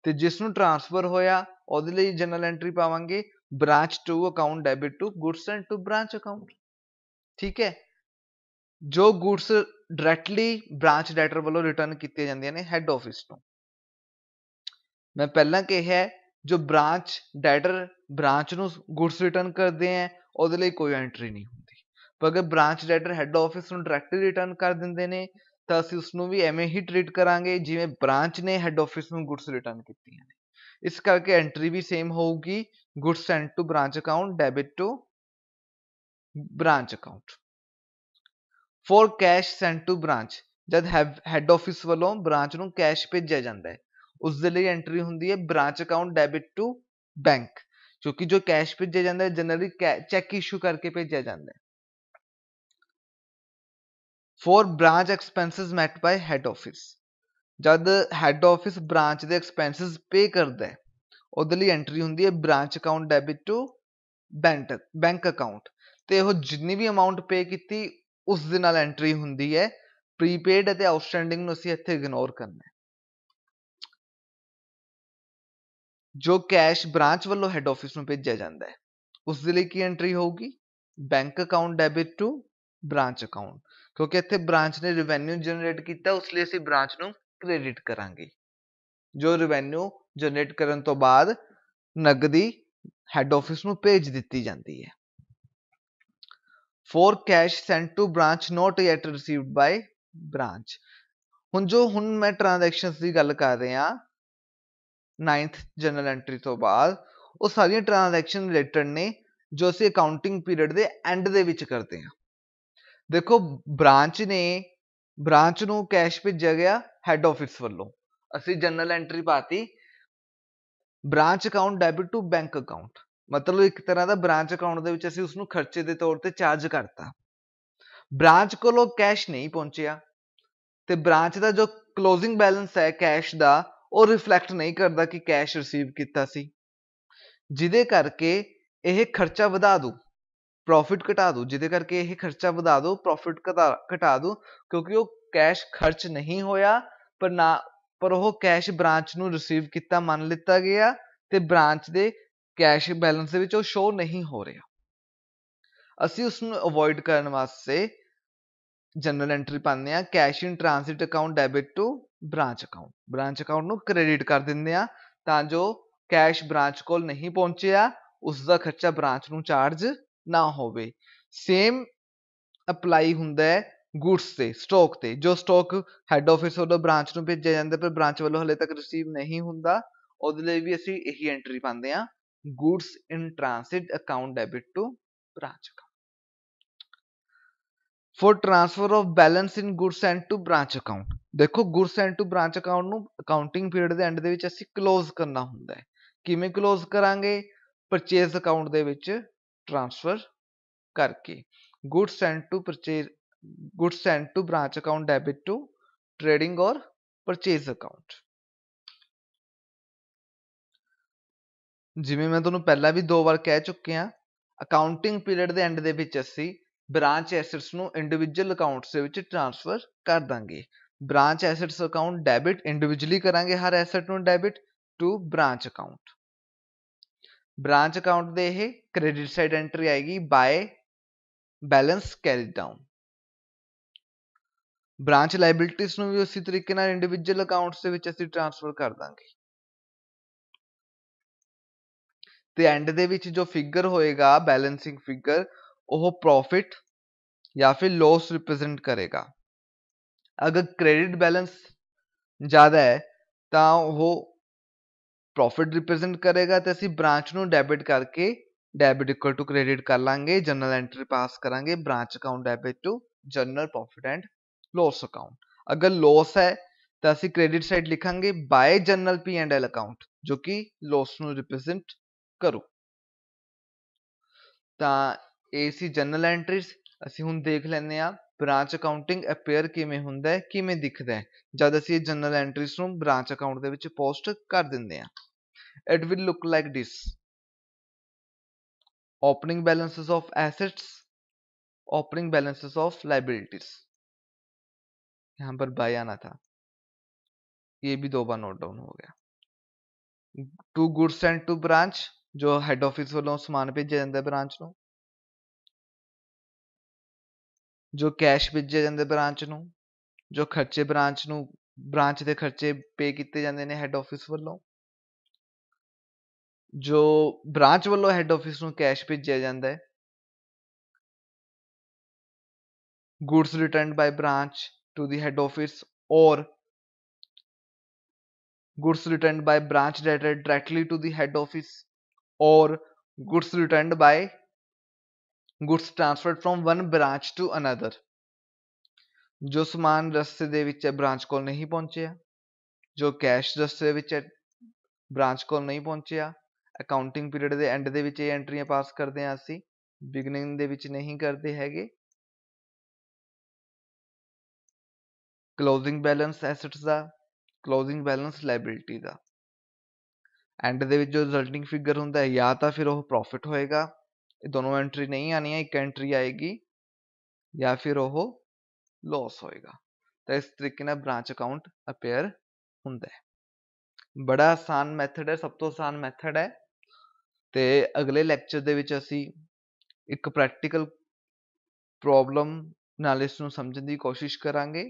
ਤੇ ਜਿਸ ਨੂੰ ਟ੍ਰਾਂਸਫਰ ਹੋਇਆ ਉਹਦੇ ਲਈ ਜਨਰਲ ਐਂਟਰੀ ਪਾਵਾਂਗੇ branch 2 account debit to goods sent to branch account. ਠੀਕ ਹੈ, ਜੋ ਗੁੱਡਸ ਡਾਇਰੈਕਟਲੀ ਬ੍ਰਾਂਚ ਡੈਟਰ ਵੱਲੋਂ ਰਿਟਰਨ ਕੀਤੀਆਂ ਜਾਂਦੀਆਂ ਨੇ ਹੈਡ ਆਫਿਸ ਨੂੰ, ਮੈਂ ਪਹਿਲਾਂ ਕਿਹਾ ਜੋ ਬ੍ਰਾਂਚ ਡੈਟਰ ਬ੍ਰਾਂਚ ਨੂੰ ਗੁੱਡਸ ਰਿਟਰਨ ਕਰਦੇ ਹੈ, ਉਹਦੇ ਲਈ ਕੋਈ ਐਂਟਰੀ ਨਹੀਂ ਹੁੰਦੀ। ਪਰ ਅਗਰ ਬ੍ਰਾਂਚ ਡੈਟਰ ਹੈਡ ਆਫਿਸ ਨੂੰ ਡਾਇਰੈਕਟਲੀ ਰਿਟਰਨ ਕਰ ਦਿੰਦੇ ਨੇ, ਤਾਂ ਅਸੀਂ ਉਸਨੂੰ ਵੀ ਐਵੇਂ ਹੀ ਟ੍ਰੀਟ ਕਰਾਂਗੇ ਜਿਵੇਂ ਬ੍ਰਾਂਚ ਨੇ ਹੈਡ ਆਫਿਸ ਨੂੰ ਗੁੱਡਸ ਰਿਟਰਨ ਕੀਤੀਆਂ ਨੇ। ਇਸ ਕਰਕੇ ਐਂਟਰੀ ਵੀ ਸੇਮ ਹੋਊਗੀ goods sent to branch account debit to branch account. For cash sent to branch, ਜਦ ਹੈਡ ਆਫਿਸ ਵੱਲੋਂ ਬ੍ਰਾਂਚ ਨੂੰ ਕੈਸ਼ ਭੇਜਿਆ ਜਾਂਦਾ ਹੈ, ਉਸ ਦੇ ਲਈ ਐਂਟਰੀ ਹੁੰਦੀ ਹੈ branch account debit to bank, ਕਿਉਂਕਿ ਜੋ ਕੈਸ਼ ਭੇਜਿਆ ਜਾਂਦਾ ਹੈ ਜਨਰਲੀ ਚੈੱਕ ਇਸ਼ੂ ਕਰਕੇ ਭੇਜਿਆ ਜਾਂਦਾ ਹੈ। For branch expenses met by head office, ਜਦ ਹੈਡ ਆਫਿਸ ਬ੍ਰਾਂਚ ਦੇ ਐਕਸਪੈਂਸਿਸ ਪੇ ਕਰਦਾ ਹੈ, ਉਹਦੇ ਲਈ ਐਂਟਰੀ ਹੁੰਦੀ ਹੈ branch account debit to bank account, ਤੇ ਉਹ ਜਿੰਨੀ ਵੀ ਅਮਾਊਂਟ ਪੇ ਕੀਤੀ ਉਸ ਦੇ ਨਾਲ ਐਂਟਰੀ ਹੁੰਦੀ ਹੈ। ਪ੍ਰੀਪੇਡ ਅਤੇ ਆਊਟਸਟੈਂਡਿੰਗ ਨੂੰ ਅਸੀਂ ਇੱਥੇ ਇਗਨੋਰ ਕਰਨਾ ਹੈ। ਜੋ ਕੈਸ਼ ਬ੍ਰਾਂਚ ਵੱਲੋਂ ਹੈਡ ਆਫਿਸ ਨੂੰ ਭੇਜਿਆ ਜਾਂਦਾ ਹੈ, ਉਸ ਦੇ ਲਈ ਕੀ ਐਂਟਰੀ ਹੋਊਗੀ bank account debit to branch account, ਕਿਉਂਕਿ ਇੱਥੇ ਬ੍ਰਾਂਚ ਨੇ ਰੈਵਨਿਊ ਜਨਰੇਟ ਕੀਤਾ, ਉਸ ਲਈ ਅਸੀਂ ਬ੍ਰਾਂਚ ਨੂੰ ਕ੍ਰੈਡਿਟ ਕਰਾਂਗੇ। ਜੋ ਰੈਵਨਿਊ ਜਨਰੇਟ ਕਰਨ ਤੋਂ ਬਾਅਦ ਨਗਦੀ ਹੈਡ ਆਫਿਸ ਨੂੰ ਭੇਜ ਦਿੱਤੀ ਜਾਂਦੀ ਹੈ। For cash sent to branch not yet received by branch, ਹੁਣ ਮੈਂ ਟ੍ਰਾਂਜੈਕਸ਼ਨਸ ਦੀ ਗੱਲ ਕਰ ਰਿਹਾ 9th ਜਨਰਲ ਐਂਟਰੀ ਤੋਂ ਬਾਅਦ, ਉਹ ਸਾਰੀਆਂ ਟ੍ਰਾਂਜੈਕਸ਼ਨ ਰਿਲੇਟਡ ਨੇ ਜੋ ਅਸੀਂ ਅਕਾਊਂਟਿੰਗ ਪੀਰੀਅਡ ਦੇ ਐਂਡ ਦੇ ਵਿੱਚ ਕਰਦੇ ਹਾਂ। ਦੇਖੋ ਬ੍ਰਾਂਚ ਨੂੰ ਕੈਸ਼ ਭੇਜਿਆ ਗਿਆ ਹੈਡ ਆਫਿਸ ਵੱਲੋਂ, ਅਸੀਂ ਜਨਰਲ ਐਂਟਰੀ ਪਾਤੀ branch account debit to bank account, ਮਤਲਬ ਇੱਕ ਤਰ੍ਹਾਂ ਦਾ ਬ੍ਰਾਂਚ ਅਕਾਊਂਟ ਦੇ ਵਿੱਚ ਅਸੀਂ ਉਸਨੂੰ ਖਰਚੇ ਦੇ ਤੌਰ ਤੇ ਚਾਰਜ ਕਰਤਾ। ਬ੍ਰਾਂਚ ਕੋਲੋਂ ਕੈਸ਼ ਨਹੀਂ ਪਹੁੰਚਿਆ, ਤੇ ਬ੍ਰਾਂਚ ਦਾ ਜੋ ਕਲੋਜ਼ਿੰਗ ਬੈਲੈਂਸ ਹੈ ਕੈਸ਼ ਦਾ, ਉਹ ਰਿਫਲੈਕਟ ਨਹੀਂ ਕਰਦਾ ਕਿ ਕੈਸ਼ ਰਿਸੀਵ ਕੀਤਾ ਸੀ, ਜਿਹਦੇ ਕਰਕੇ ਇਹ ਖਰਚਾ ਵਧਾ ਦੂ, ਪ੍ਰੋਫਿਟ ਘਟਾ ਦੂ, ਜਿਹਦੇ ਕਰਕੇ ਇਹ ਖਰਚਾ ਵਧਾ ਦੂ, ਪ੍ਰੋਫਿਟ ਘਟਾ ਦੂ, ਕਿਉਂਕਿ ਉਹ ਕੈਸ਼ ਖਰਚ ਨਹੀਂ ਹੋਇਆ, ਪਰ ਉਹ ਕੈਸ਼ ਬ੍ਰਾਂਚ ਨੂੰ ਰਿਸੀਵ ਕੀਤਾ ਮੰਨ ਲਿੱਤਾ ਗਿਆ, ਤੇ ਬ੍ਰਾਂਚ ਦੇ ਕੈਸ਼ ਬੈਲੈਂਸ ਦੇ ਵਿੱਚ ਉਹ ਸ਼ੋ ਨਹੀਂ ਹੋ ਰਿਹਾ। ਅਸੀਂ ਉਸ ਨੂੰ ਅਵੋਇਡ ਕਰਨ ਵਾਸਤੇ ਜਨਰਲ ਐਂਟਰੀ ਪਾਉਂਦੇ ਆ cash in transit account debit to branch account. Branch account ਨੂੰ ਕ੍ਰੈਡਿਟ ਕਰ ਦਿੰਦੇ ਆ ਤਾਂ ਜੋ ਕੈਸ਼ ਬ੍ਰਾਂਚ ਕੋਲ ਨਹੀਂ ਪਹੁੰਚਿਆ, ਉਸ ਦਾ ਖਰਚਾ ਬ੍ਰਾਂਚ ਨੂੰ ਚਾਰਜ ਨਾ ਹੋਵੇ। ਸੇਮ ਅਪਲਾਈ ਹੁੰਦਾ ਹੈ ਗੁਡਸ ਤੇ, ਸਟਾਕ ਤੇ। ਜੋ ਸਟਾਕ ਹੈਡ ਆਫਿਸ ਵੱਲੋਂ ਬ੍ਰਾਂਚ ਨੂੰ ਭੇਜਿਆ ਜਾਂਦਾ ਪਰ ਬ੍ਰਾਂਚ ਵੱਲੋਂ ਹਲੇ ਤੱਕ ਰਿਸੀਵ ਨਹੀਂ ਹੁੰਦਾ, ਉਹਦੇ ਲਈ ਵੀ ਅਸੀਂ ਇਹੀ ਐਂਟਰੀ ਪਾਉਂਦੇ ਆ goods in transit account debit to branch account. For transfer of balance in goods and to branch account. देखो goods and to branch account ਨੂੰ ਅਕਾਊਂਟਿੰਗ ਪੀਰੀਅਡ ਦੇ ਐਂਡ ਦੇ ਵਿੱਚ ਅਸੀਂ ਕਲੋਜ਼ ਕਰਨਾ ਹੁੰਦਾ ਹੈ। ਕਿਵੇਂ ਕਲੋਜ਼ ਕਰਾਂਗੇ? ਪਰਚੇਜ਼ ਅਕਾਊਂਟ ਦੇ ਵਿੱਚ ਟ੍ਰਾਂਸਫਰ ਕਰਕੇ। Goods and to purchase, goods and to branch account debit to trading or purchase account. ਜਿਵੇਂ ਮੈਂ ਤੁਹਾਨੂੰ ਪਹਿਲਾਂ ਵੀ 2 ਵਾਰ ਕਹਿ ਚੁੱਕਿਆ, ਅਕਾਊਂਟਿੰਗ ਪੀਰੀਅਡ ਦੇ ਐਂਡ ਦੇ ਵਿੱਚ ਅਸੀਂ ਬ੍ਰਾਂਚ ਐਸੈਟਸ ਨੂੰ ਇੰਡੀਵਿਜੂਅਲ ਅਕਾਊਂਟਸ ਦੇ ਵਿੱਚ ਟ੍ਰਾਂਸਫਰ ਕਰ ਦਾਂਗੇ। Branch assets account debit individually ਕਰਾਂਗੇ ਹਰ ਐਸੈਟ ਨੂੰ debit to branch account. Branch account ਦੇ ਇਹ ਕ੍ਰੈਡਿਟ ਸਾਈਡ ਐਂਟਰੀ ਆਏਗੀ by balance carried down. Branch liabilities ਨੂੰ ਵੀ ਉਸੇ ਤਰੀਕੇ ਨਾਲ ਇੰਡੀਵਿਜੂਅਲ ਅਕਾਊਂਟਸ ਦੇ ਵਿੱਚ ਅਸੀਂ ਟ੍ਰਾਂਸਫਰ ਕਰ ਦਾਂਗੇ। ਤੇ ਐਂਡ ਦੇ ਵਿੱਚ ਜੋ ਫਿਗਰ ਹੋਏਗਾ ਬੈਲੈਂਸਿੰਗ ਫਿਗਰ, ਉਹ ਪ੍ਰੋਫਿਟ ਜਾਂ ਫਿਰ ਲॉस रिप्रेजेंट करेगा। अगर क्रेडिट बैलेंस ज़्यादा है तो वो प्रॉफिट रिप्रेजेंट करेगा तो ਅਸੀਂ ब्रांच ਨੂੰ ਡੈਬਿਟ ਕਰਕੇ ਡੈਬਿਟ ਇਕੁਅਲ ਟੂ ਕ੍ਰੈਡਿਟ ਕਰ ਲਾਂਗੇ, ਜਨਰਲ ਐਂਟਰੀ ਪਾਸ ਕਰਾਂਗੇ branch account debit to general profit and loss account. अगर लॉस है तो ਅਸੀਂ ਕ੍ਰੈਡਿਟ ਸਾਈਡ ਲਿਖਾਂਗੇ by general P and L account ਜੋ ਕਿ लॉस ਨੂੰ ਰਿਪਰੈਜ਼ੈਂਟ ਕਰੂ। ਤਾਂ ਇਹ ਸੀ ਜਨਰਲ ਐਂਟਰੀਜ਼। ਅਸੀਂ ਹੁਣ ਦੇਖ ਲੈਂਦੇ ਹਾਂ ਬ੍ਰਾਂਚ ਅਕਾਊਂਟਿੰਗ ਅਪੇਅਰ ਕਿਵੇਂ ਹੁੰਦਾ ਹੈ, ਕਿਵੇਂ ਦਿਖਦਾ ਹੈ ਜਦ ਅਸੀਂ ਜਨਰਲ ਐਂਟਰੀਜ਼ ਨੂੰ ਬ੍ਰਾਂਚ ਅਕਾਊਂਟ ਦੇ ਵਿੱਚ ਪੋਸਟ ਕਰ ਦਿੰਦੇ ਹਾਂ। It will look like this. Opening balances of assets, opening balances of liabilities. यहाँ पर बाय आना था, ये भी 2 बार नोट डाउन हो गया। To goods and to branch जो हेड ऑफिस वालों समान भेजा जाता है ब्रांच ਨੂੰ, ਜੋ ਕੈਸ਼ ਭੇਜਿਆ ਜਾਂਦਾ ਬ੍ਰਾਂਚ ਨੂੰ, ਜੋ ਖਰਚੇ ਬ੍ਰਾਂਚ ਨੂੰ, ਬ੍ਰਾਂਚ ਦੇ ਖਰਚੇ ਪੇ ਕੀਤੇ ਜਾਂਦੇ ਨੇ ਹੈਡ ਆਫਿਸ ਵੱਲੋਂ, ਜੋ ਬ੍ਰਾਂਚ ਵੱਲੋਂ ਹੈਡ ਆਫਿਸ ਨੂੰ ਕੈਸ਼ ਭੇਜਿਆ ਜਾਂਦਾ ਹੈ। Goods returned by branch to the head office और goods returned by branch directly to the head office or goods returned by goods transferred from one branch to another। ਜੋ ਸਮਾਨ ਰਸਤੇ ਦੇ ਵਿੱਚ ਬ੍ਰਾਂਚ ਕੋਲ ਨਹੀਂ ਪਹੁੰਚਿਆ, ਜੋ ਕੈਸ਼ ਰਸਤੇ ਵਿੱਚ ਬ੍ਰਾਂਚ ਕੋਲ ਨਹੀਂ ਪਹੁੰਚਿਆ। ਅਕਾਊਂਟਿੰਗ ਪੀਰੀਅਡ ਦੇ ਐਂਡ ਦੇ ਵਿੱਚ ਇਹ ਐਂਟਰੀਆਂ ਪਾਸ ਕਰਦੇ ਹਾਂ ਅਸੀਂ, ਬਿਗਨਿੰਗ ਦੇ ਵਿੱਚ ਨਹੀਂ ਕਰਦੇ ਹੈਗੇ। Closing balance assets the, closing balance liability the. And ਦੇ ਵਿੱਚ ਜੋ ਰਿਜ਼ਲਟਿੰਗ ਫਿਗਰ ਹੁੰਦਾ ਹੈ ਜਾਂ ਤਾਂ ਫਿਰ ਉਹ ਪ੍ਰੋਫਿਟ ਹੋਏਗਾ, ਇਹ ਦੋਨੋਂ ਐਂਟਰੀ ਨਹੀਂ ਆਉਣੀਆਂ, ਇੱਕ ਐਂਟਰੀ ਆਏਗੀ, ਜਾਂ ਫਿਰ ਉਹ ਲॉस ਹੋਏਗਾ। ਤਾਂ ਇਸ ਤਰੀਕੇ ਨਾਲ ਬ੍ਰਾਂਚ ਅਕਾਊਂਟ ਅਪੇਅਰ ਹੁੰਦਾ ਹੈ। ਬੜਾ ਆਸਾਨ ਮੈਥਡ ਹੈ, ਸਭ ਤੋਂ ਆਸਾਨ ਮੈਥਡ ਹੈ। ਤੇ ਅਗਲੇ ਲੈਕਚਰ ਦੇ ਵਿੱਚ ਅਸੀਂ ਇੱਕ ਪ੍ਰੈਕਟੀਕਲ ਪ੍ਰੋਬਲਮ ਨਾਲ ਇਸ ਨੂੰ ਸਮਝਣ ਦੀ ਕੋਸ਼ਿਸ਼ ਕਰਾਂਗੇ।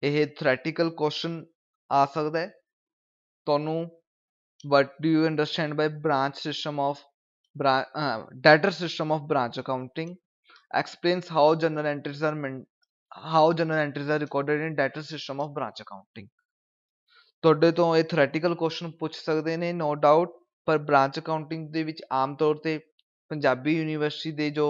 ਇਹ ਥਿਓਰੈਟੀਕਲ ਕੁਐਸਚਨ ਆ ਸਕਦਾ ਹੈ ਤੁਹਾਨੂੰ। what do you understand by branch system of debtor system of branch accounting? Explains how journal entries are recorded in debtor system of branch accounting। ਤੁਹਾਡੇ ਤੋਂ ਇਹ ਥਿਓਰੈਟੀਕਲ ਕੁਐਸਚਨ ਪੁੱਛ ਸਕਦੇ ਨੇ ਨੋ ਡਾਊਟ, ਪਰ ਬ੍ਰਾਂਚ ਅਕਾਊਂਟਿੰਗ ਦੇ ਵਿੱਚ ਆਮ ਤੌਰ ਤੇ ਪੰਜਾਬੀ ਯੂਨੀਵਰਸਿਟੀ ਦੇ ਜੋ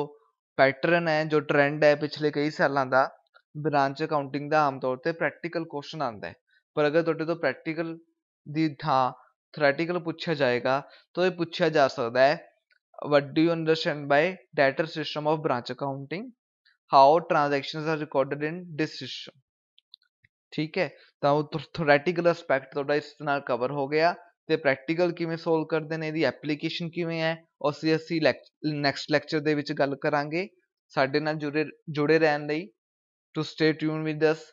ਪੈਟਰਨ ਹੈ, ਜੋ ਟ੍ਰੈਂਡ ਹੈ ਪਿਛਲੇ ਕਈ ਸਾਲਾਂ ਦਾ, ਬ੍ਰਾਂਚ ਅਕਾਊਂਟਿੰਗ ਦਾ ਆਮ ਤੌਰ ਤੇ ਪ੍ਰੈਕਟੀਕਲ ਕੁਐਸਚਨ ਆਉਂਦਾ ਹੈ। ਪਰ ਅਗਰ ਤੁਹਾਡੇ ਤੋਂ ਪ੍ਰੈਕਟੀਕਲ ਦੀ ਥਾਂ ਥਿਓਰੈਟੀਕਲ ਪੁੱਛਿਆ ਜਾਏਗਾ ਤਾਂ ਇਹ ਪੁੱਛਿਆ ਜਾ ਸਕਦਾ ਹੈ what do you understand by debtor system of branch accounting? how transactions are recorded in this system? ਠੀਕ ਹੈ, ਤਾਂ ਉਹ ਥਿਓਰੈਟੀਕਲ ਐਸਪੈਕਟ ਤੁਹਾਡਾ ਇਸ ਨਾਲ ਕਵਰ ਹੋ ਗਿਆ। ਤੇ ਪ੍ਰੈਕਟੀਕਲ ਕਿਵੇਂ ਸੋਲਵ ਕਰਦੇ ਨੇ, ਇਹਦੀ ਐਪਲੀਕੇਸ਼ਨ ਕਿਵੇਂ ਹੈ, ਉਸ ਦੀ ਅਸੀਂ ਨੈਕਸਟ ਲੈਕਚਰ ਦੇ ਵਿੱਚ ਗੱਲ ਕਰਾਂਗੇ। ਸਾਡੇ ਨਾਲ ਜੁੜੇ ਰਹਿਣ ਲਈ to stay tune with us,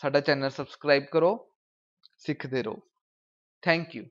ਸਾਡਾ ਚੈਨਲ ਸਬਸਕ੍ਰਾਈਬ ਕਰੋ, ਸਿੱਖਦੇ ਰਹੋ। Thank you.